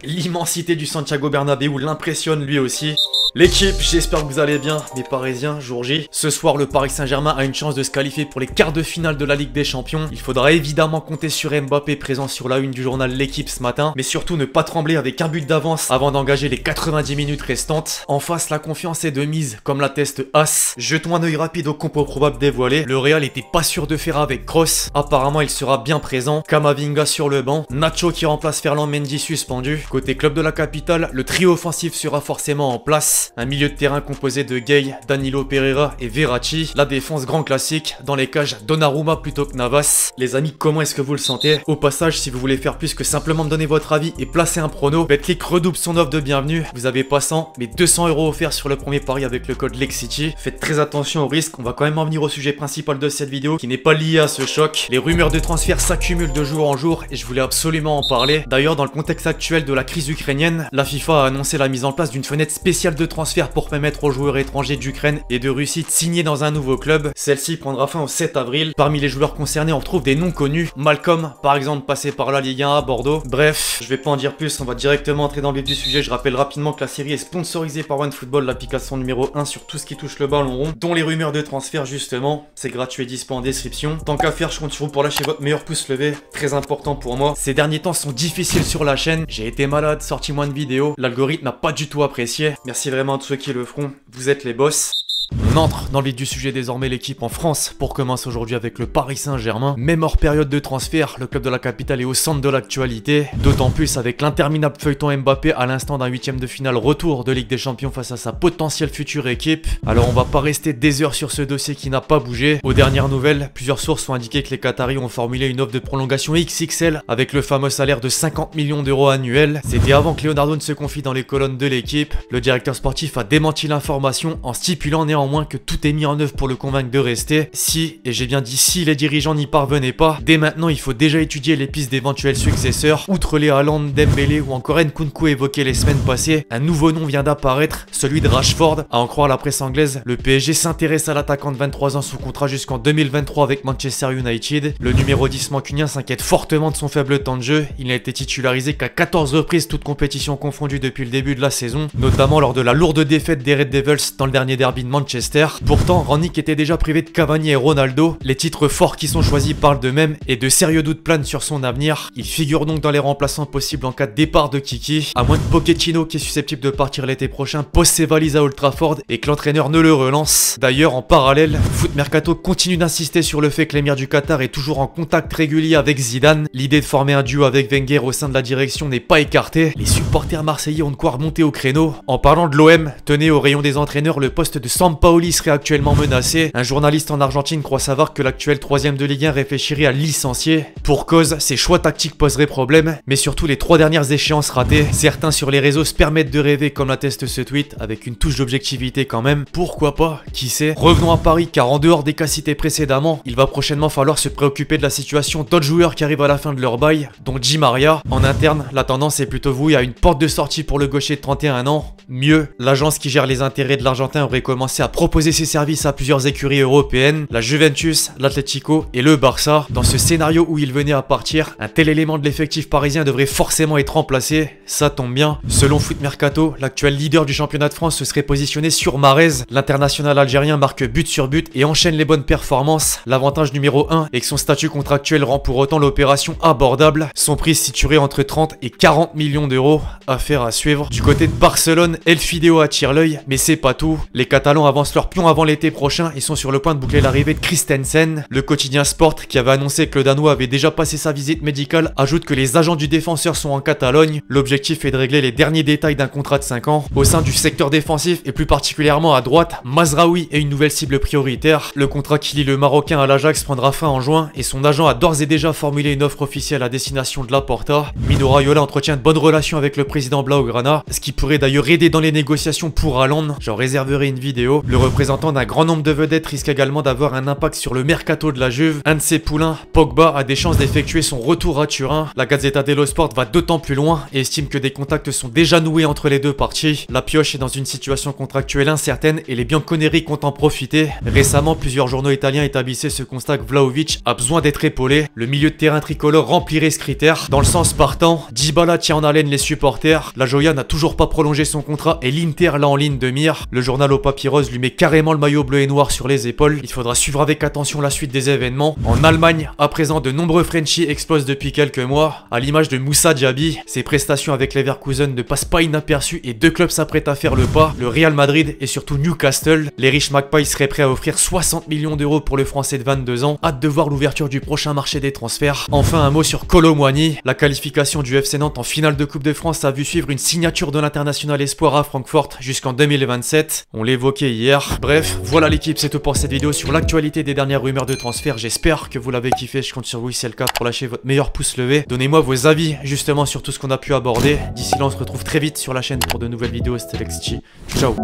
L'immensité du Santiago Bernabéu l'impressionne lui aussi. L'équipe, j'espère que vous allez bien, mes Parisiens, jour J. Ce soir, le Paris Saint-Germain a une chance de se qualifier pour les quarts de finale de la Ligue des Champions. Il faudra évidemment compter sur Mbappé, présent sur la une du journal L'équipe ce matin, mais surtout ne pas trembler avec un but d'avance avant d'engager les 90 minutes restantes. En face, la confiance est de mise, comme l'atteste As. Jetons un œil rapide aux compos probables dévoilés. Le Real était pas sûr de faire avec Kroos. Apparemment, il sera bien présent. Camavinga sur le banc. Nacho qui remplace Ferland Mendy suspendu. Côté club de la capitale, le trio offensif sera forcément en place. Un milieu de terrain composé de Gay, Danilo Pereira et Verratti. La défense grand classique. Dans les cages, Donnarumma plutôt que Navas. Les amis, comment est-ce que vous le sentez? Au passage, si vous voulez faire plus que simplement me donner votre avis et placer un prono, Betclic redouble son offre de bienvenue. Vous avez pas 100, mais 200 € offerts sur le premier pari avec le code LEXCITY. Faites très attention au risque. On va quand même en venir au sujet principal de cette vidéo qui n'est pas lié à ce choc. Les rumeurs de transfert s'accumulent de jour en jour et je voulais absolument en parler. D'ailleurs, dans le contexte actuel de la crise ukrainienne, la FIFA a annoncé la mise en place d'une fenêtre spéciale de transfert pour permettre aux joueurs étrangers d'Ukraine et de Russie de signer dans un nouveau club. Celle-ci prendra fin au 7 avril. Parmi les joueurs concernés, on retrouve des noms connus. Malcolm, par exemple, passé par la Ligue 1 à Bordeaux. Bref, je vais pas en dire plus, on va directement entrer dans le vif du sujet. Je rappelle rapidement que la série est sponsorisée par OneFootball, l'application numéro 1 sur tout ce qui touche le ballon rond, dont les rumeurs de transfert justement. C'est gratuit et dispo en description. Tant qu'à faire, je compte sur vous pour lâcher votre meilleur pouce levé. Très important pour moi. Ces derniers temps sont difficiles sur la chaîne. J'ai été malade, sorti moins de vidéos. L'algorithme n'a pas du tout apprécié. Merci vraiment à tous ceux qui le feront. Vous êtes les boss. On entre dans le vif du sujet désormais, l'équipe en France pour commencer aujourd'hui avec le Paris Saint-Germain. Même hors période de transfert, le club de la capitale est au centre de l'actualité. D'autant plus avec l'interminable feuilleton Mbappé à l'instant d'un huitième de finale retour de Ligue des Champions face à sa potentielle future équipe. Alors on va pas rester des heures sur ce dossier qui n'a pas bougé. Aux dernières nouvelles, plusieurs sources ont indiqué que les Qataris ont formulé une offre de prolongation XXL avec le fameux salaire de 50 millions d'euros annuels. C'était avant que Leonardo ne se confie dans les colonnes de l'équipe. Le directeur sportif a démenti l'information en stipulant néanmoins que tout est mis en œuvre pour le convaincre de rester. Si, et j'ai bien dit si, les dirigeants n'y parvenaient pas, dès maintenant il faut déjà étudier les pistes d'éventuels successeurs. Outre les Haaland, Dembélé ou encore Nkunku évoqués les semaines passées, un nouveau nom vient d'apparaître, celui de Rashford. À en croire la presse anglaise, le PSG s'intéresse à l'attaquant de 23 ans sous contrat jusqu'en 2023 avec Manchester United. Le numéro 10 mancunien s'inquiète fortement de son faible temps de jeu. Il n'a été titularisé qu'à 14 reprises, toutes compétitions confondues depuis le début de la saison, notamment lors de la lourde défaite des Red Devils dans le dernier derby de Manchester. Pourtant, Rangnick était déjà privé de Cavani et Ronaldo. Les titres forts qui sont choisis parlent d'eux-mêmes et de sérieux doutes planent sur son avenir. Il figure donc dans les remplaçants possibles en cas de départ de Kiki. À moins que Pochettino, qui est susceptible de partir l'été prochain, pose ses valises à Old Trafford et que l'entraîneur ne le relance. D'ailleurs, en parallèle, Foot Mercato continue d'insister sur le fait que l'émir du Qatar est toujours en contact régulier avec Zidane. L'idée de former un duo avec Wenger au sein de la direction n'est pas écartée. Les supporters marseillais ont de quoi remonter au créneau. En parlant de l'OM, tenez, au rayon des entraîneurs, le poste de Sampaoli serait actuellement menacé. Un journaliste en Argentine croit savoir que l'actuel 3ème de Ligue 1 réfléchirait à le licencier. Pour cause, ses choix tactiques poseraient problème, mais surtout les 3 dernières échéances ratées. Certains sur les réseaux se permettent de rêver comme l'atteste ce tweet, avec une touche d'objectivité quand même. Pourquoi pas? Qui sait? Revenons à Paris, car en dehors des cas cités précédemment, il va prochainement falloir se préoccuper de la situation d'autres joueurs qui arrivent à la fin de leur bail, dont Di Maria. En interne, la tendance est plutôt vouée à une porte de sortie pour le gaucher de 31 ans. Mieux, l'agence qui gère les intérêts de l'Argentin aurait commencé à proposer ses services à plusieurs écuries européennes, la Juventus, l'Atlético et le Barça. Dans ce scénario où il venait à partir, un tel élément de l'effectif parisien devrait forcément être remplacé. Ça tombe bien. Selon Foot Mercato, l'actuel leader du championnat de France se serait positionné sur Mahrez. L'international algérien marque but sur but et enchaîne les bonnes performances. L'avantage numéro 1 est que son statut contractuel rend pour autant l'opération abordable. Son prix se situerait entre 30 et 40 millions d'euros. Affaire à suivre. Du côté de Barcelone, Elfideo attire l'œil, mais c'est pas tout. Les Catalans avancent leur pion avant l'été prochain et sont sur le point de boucler l'arrivée de Christensen. Le quotidien Sport, qui avait annoncé que le Danois avait déjà passé sa visite médicale, ajoute que les agents du défenseur sont en Catalogne. L'objectif est de régler les derniers détails d'un contrat de 5 ans. Au sein du secteur défensif et plus particulièrement à droite, Mazraoui est une nouvelle cible prioritaire. Le contrat qui lie le Marocain à l'Ajax prendra fin en juin et son agent a d'ores et déjà formulé une offre officielle à destination de Laporta. Mino Raiola entretient de bonnes relations avec le président Blaugrana, ce qui pourrait d'ailleurs aider dans les négociations pour Haaland. J'en réserverai une vidéo. Calcio. Le représentant d'un grand nombre de vedettes risque également d'avoir un impact sur le mercato de la Juve. Un de ses poulains, Pogba, a des chances d'effectuer son retour à Turin. La Gazzetta dello Sport va d'autant plus loin et estime que des contacts sont déjà noués entre les deux parties. La pioche est dans une situation contractuelle incertaine et les bianconeri comptent en profiter. Récemment, plusieurs journaux italiens établissaient ce constat que Vlahovic a besoin d'être épaulé. Le milieu de terrain tricolore remplirait ce critère. Dans le sens partant, Dybala tient en haleine les supporters. La Joya n'a toujours pas prolongé son contrat et l'Inter l'a en ligne de mire. Le journal au papyrus lui met carrément le maillot bleu et noir sur les épaules. Il faudra suivre avec attention la suite des événements. En Allemagne, à présent, de nombreux Frenchies explosent depuis quelques mois. À l'image de Moussa Diaby, ses prestations avec Leverkusen ne passent pas inaperçues et deux clubs s'apprêtent à faire le pas, le Real Madrid et surtout Newcastle. Les riches Magpies seraient prêts à offrir 60 millions d'euros pour le français de 22 ans. Hâte de voir l'ouverture du prochain marché des transferts. Enfin, un mot sur Kolo Muani. La qualification du FC Nantes en finale de Coupe de France a vu suivre une signature de l'international espoir à Francfort jusqu'en 2027. On l'évoquait hier. Bref, voilà l'équipe, c'est tout pour cette vidéo sur l'actualité des dernières rumeurs de transfert. J'espère que vous l'avez kiffé, je compte sur vous si c'est le cas pour lâcher votre meilleur pouce levé. Donnez-moi vos avis justement sur tout ce qu'on a pu aborder. D'ici là, on se retrouve très vite sur la chaîne pour de nouvelles vidéos. C'était LexG. Ciao.